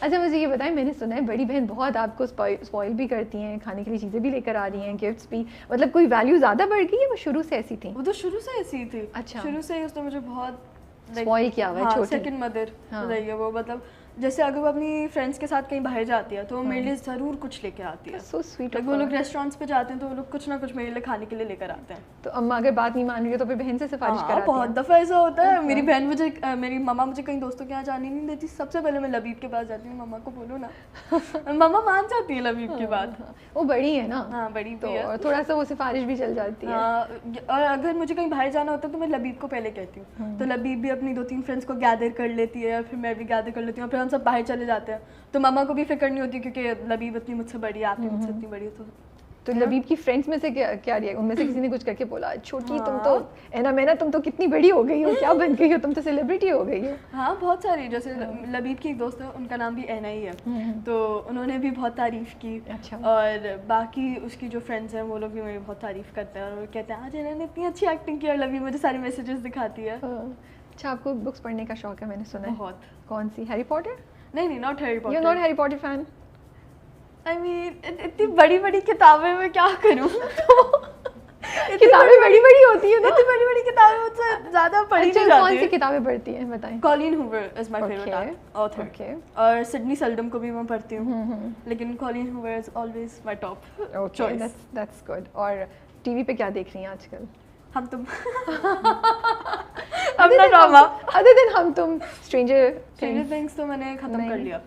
اچھا مجھے یہ بتائیں, میں نے سنا ہے بڑی بہن بہت آپ کو اسپوائل بھی کرتی ہیں, کھانے کے لیے چیزیں بھی لے کر آ رہی ہیں, گفٹس بھی, مطلب کوئی ویلیو زیادہ بڑھ گئی ہے, وہ شروع سے ایسی تھیں؟ وہ تو شروع سے ایسی تھی. اچھا, شروع سے اس نے مجھے بہت اسپوائل کیا ہوا ہے, چھوٹی سیکنڈ مدر رہی ہے وہ. مطلب جیسے اگر وہ اپنی فرینڈس کے ساتھ کہیں باہر جاتی ہے تو وہ میرے لیے ضرور کچھ لے کے آتی ہے. So sweet. وہ لوگ ریسٹورینٹس پہ جاتے ہیں تو وہ لوگ کچھ نہ کچھ میرے لیے کھانے کے لیے لے کر آتے ہیں. تو اما اگر بات نہیں مان رہی ہے تو پھر بہن سے سفارش کراتی ہیں؟ بہت دفعہ ایسا ہوتا ہے. میری بہن مجھے, میری ماما مجھے کہیں دوستوں کے یہاں جانے نہیں دیتی, سب سے پہلے میں لبیب کے پاس جاتی ہوں. ماما کو بولو نا, ماما مان جاتی ہے لبیب کی بات. وہ بڑی ہے نا. ہاں بڑی تو تھوڑا سا وہ سفارش بھی چل جاتی ہے. اور اگر مجھے کہیں باہر جانا ہوتا ہے تو میں لبیب کو پہلے کہتی ہوں, تو لبیب بھی اپنی 2-3 فرینڈس کو گیدر کر لیتی ہے, اور پھر میں بھی گیدر کر لیتی ہوں, اور پھر ہم سب باہر چلے جاتے ہیں. تو ماما کو بھی فکر نہیں ہوتی کیونکہ لبیب اتنی مجھ سے بڑی ہے, آپ بھی مجھ سے اتنی بڑی ہے. تو لبیب کی فرینڈس میں سے کیا رہی ہے, ان میں سے کسی نے کچھ کر کے بولا چھوٹی تم تو اینا مینا تم تو کتنی بڑی ہو گئی ہو, کیا بن گئی ہو, تم تو سیلیبریٹی ہو گئی ہو؟ ہاں بہت ساری, جیسے لبیب کی ایک دوست ہے, ان کا نام بھی اینا ہی ہے, تو انہوں نے بھی بہت تعریف کی. اور باقی اس کی جو فرینڈس ہیں وہ لوگ بھی میری بہت تعریف کرتے ہیں, اور وہ کہتے ہیں آج اینا نے اتنی اچھی ایکٹنگ کی, اور لبیب مجھے سارے میسیجز دکھاتی ہے. اچھا, آپ کو بکس پڑھنے کا شوق ہے میں نے سنا ہے بہت. کون سی, ہیری پاٹر؟ نہیں, not Harry Potter. You not Harry Potter fan? I mean, اتنی بڑی بڑی کتابیں میں کیا کروں. کتابیں بڑی بڑی ہوتی ہیں نا, اتنی بڑی بڑی کتابیں مجھ سے زیادہ پڑھی نہیں جاتی. کون سی کتابیں پڑھتی ہیں بتائیں؟ Colleen Hoover is my favourite author, اور سڈنی سلڈم کو بھی میں پڑھتی ہوں, لیکن Colleen Hoover is always my top choice. That's good. اور ٹی وی پہ کیا دیکھ رہی ہیں آج کل؟ ہم تم, اپنا ڈرامہ. ادر دین ہم تم, اسٹرینجر تھنگس تو میں نے ختم کر لیا.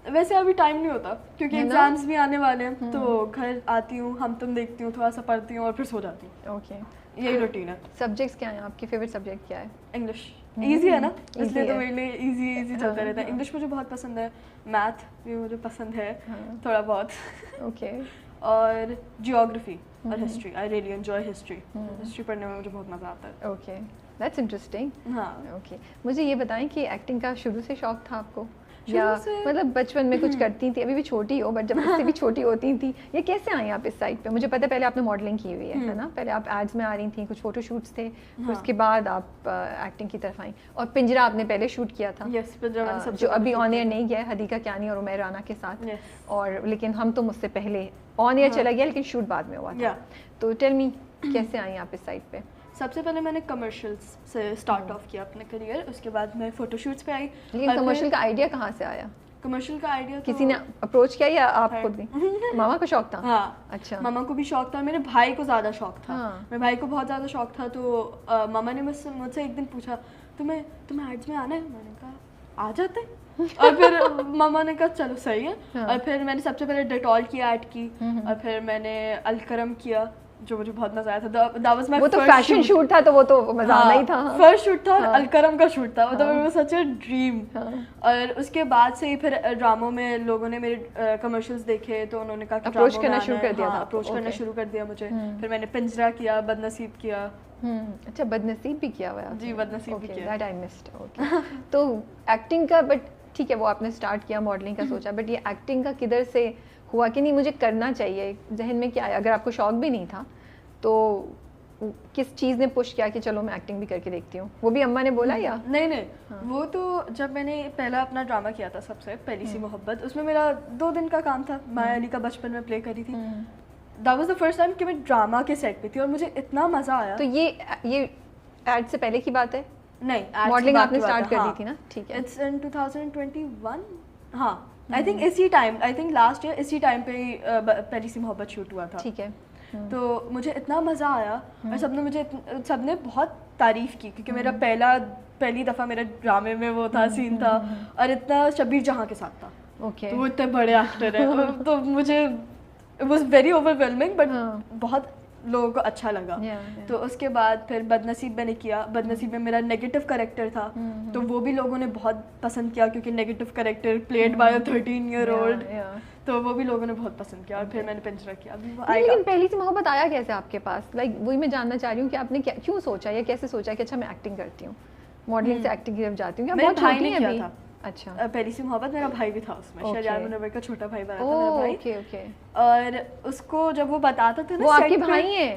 ویسے ابھی ٹائم نہیں ہوتا کیونکہ ایگزامس بھی آنے والے ہیں, تو گھر آتی ہوں, ہم تم دیکھتی ہوں, تھوڑا سا پڑھتی ہوں, اور پھر سو جاتی ہوں. اوکے, یہی روٹین ہے. سبجیکٹس کیا ہیں آپ کے فیوریٹ سبجیکٹ کیا ہے؟ انگلش. ایزی ہے نا, اس لیے تو میرے لیے ایزی چلتا رہتا ہے. انگلش مجھے بہت پسند ہے, میتھ بھی مجھے پسند ہے تھوڑا بہت. اوکے. اور جیوگرافی اور history, I really enjoy history. History پڑھنے میں مجھے بہت مزہ آتا ہے. Okay, that's interesting. ہاں. اوکے, مجھے یہ بتائیں کہ ایکٹنگ کا شروع سے شوق تھا آپ کو, یا مطلب بچپن میں کچھ کرتی تھی, ابھی بھی چھوٹی ہو بٹ جب اس سے بھی چھوٹی ہوتی تھی, یہ کیسے آئیں آپ اس سائڈ پہ؟ مجھے پتا ہے پہلے آپ نے ماڈلنگ کی ہوئی ہے نا, پہلے آپ ایڈز میں آ رہی تھیں, کچھ فوٹو شوٹس تھے, پھر اس کے بعد آپ ایکٹنگ کی طرف آئیں, اور پنجرا آپ نے پہلے شوٹ کیا تھا جو ابھی آن ایئر نہیں گیا ہے, حدیقہ کیانی اور عمیر رانا کے ساتھ, اور لیکن ہم تو مجھ سے پہلے آن ایئر چلا گیا لیکن شوٹ بعد میں ہوا تھا. تو ٹیل می کیسے آئیں آپ اس سائڈ پہ؟ سب سے پہلے میں نے کمرشلس سے اسٹارٹ آف کیا اپنا کریئر, اس کے بعد میں فوٹو شوٹس پہ آئی. لیکن کمرشل کا آئیڈیا کہاں سے آیا؟ کمرشل کا آئیڈیا کسی نے اپروچ کیا یا آپ خود بھی؟ ماما کو شوق تھا؟ ہاں. اچھا, ماما کو بھی شوق تھا, میرے بھائی کو زیادہ شوق تھا. میرے بھائی کو بہت زیادہ شوق تھا, تو ماما نے مجھ سے ایک دن پوچھا تمہیں ایڈس میں آنا ہے؟ میں نے کہا آ جاتے ہیں. اور پھر ماما نے کہا چلو صحیح ہے. اور پھر میں نے سب سے پہلے ڈیٹول کی ایڈ کی, اور پھر میں نے الکرم کیا, جو مجھے بہت مزہ آیا تھا. that was my وہ تو فیشن شوٹ تھا, تو وہ تو مزہ آنا ہی تھا. فرسٹ شوٹ تھا, اور الکرم کا شوٹ تھا, وہ واز سچ اے ڈریم. اور اس کے بعد سے ہی پھر ڈراموں میں لوگوں نے میرے کمرشلز دیکھے, تو انہوں نے کہا کہ اپروچ کرنا شروع کر دیا. اپروچ کرنا شروع کر دیا مجھے. پھر میں نے پنجرا کیا, بد نصیب کیا. اچھا, بد نصیب بھی کیا ہوا ہے؟ جی, بد نصیب بھی کیا. That I missed. اوکے. تو ایکٹنگ کا, بٹ ٹھیک ہے وہ آپ نے اسٹارٹ کیا, ماڈلنگ کا سوچا, بٹ یہ ایکٹنگ کا کدھر سے ہوا کہ نہیں مجھے کرنا چاہیے, ذہن میں کیا ہے؟ اگر آپ کو شوق بھی نہیں تھا تو کس چیز نے پش کیا کہ چلو میں ایکٹنگ بھی کر کے دیکھتی ہوں؟ وہ بھی اماں نے بولا یا نہیں؟ وہ تو جب میں نے پہلا اپنا ڈرامہ کیا تھا, سب سے پہلی سی محبت, اس میں میرا 2 دن کا کام تھا. مایا علی کا بچپن میں پلے کری تھی. That was the first time کہ میں ڈرامہ کے سیٹ پہ تھی, اور مجھے اتنا مزہ آیا. تو یہ ایڈ سے پہلے کی بات ہے؟ نہیں, ماڈلنگ آپ نے اسٹارٹ کر دی تھی نا. ٹھیک ہے, اٹس ان 2021. ہاں, آئی تھنک اسی time, I think last year اسی ٹائم پہ ہی پہلی سی محبت شوٹ ہوا تھا. ٹھیک ہے. تو مجھے اتنا مزہ آیا, اور سب نے بہت تعریف کی, کیونکہ میرا پہلی دفعہ میرے ڈرامے میں وہ تھا, سین تھا, اور اتنا شبیر جہاں کے ساتھ تھا. تو وہ اتنے بڑے ایکٹر ہیں, تو مجھے it was very over whelming, but بہت لوگوں کو اچھا لگا. تو اس کے بعد پھر بد نصیب میں نے کیا. بد نصیب میں میرا نیگیٹو کریکٹر تھا, تو وہ بھی لوگوں نے بہت پسند کیا, کیونکہ negative character played by a 13-year-old, تو وہ بھی لوگوں نے بہت پسند کیا. اور پھر میں نے پنجرا کیا. لیکن پہلی سی محبت آیا کیسے آپ کے پاس؟ لائک وہی میں جاننا چاہ رہی ہوں کہ آپ نے کیوں سوچا یا کیسے سوچا کہ اچھا میں ایکٹنگ کرتی ہوں, ماڈلنگ سے ایکٹنگ کی طرف جاتی ہوں؟ میرے بھائی نے کیا تھا. اچھا, پہلی سی محبت میرا بھائی بھی تھا اس میں, شریان منور کا چھوٹا بھائی بنا تھا میرا بھائی. اوکے. اور اس کو جب وہ بتاتا تھا نا, وہ آپ کے بھائی ہیں؟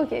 Okay.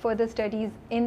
further studies in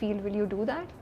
field, will you do that?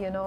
you know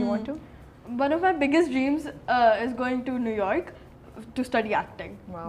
you want to? One of my biggest dreams is going to New York to study acting.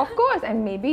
Of course, and maybe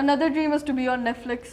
Another dream is to be on Netflix.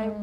I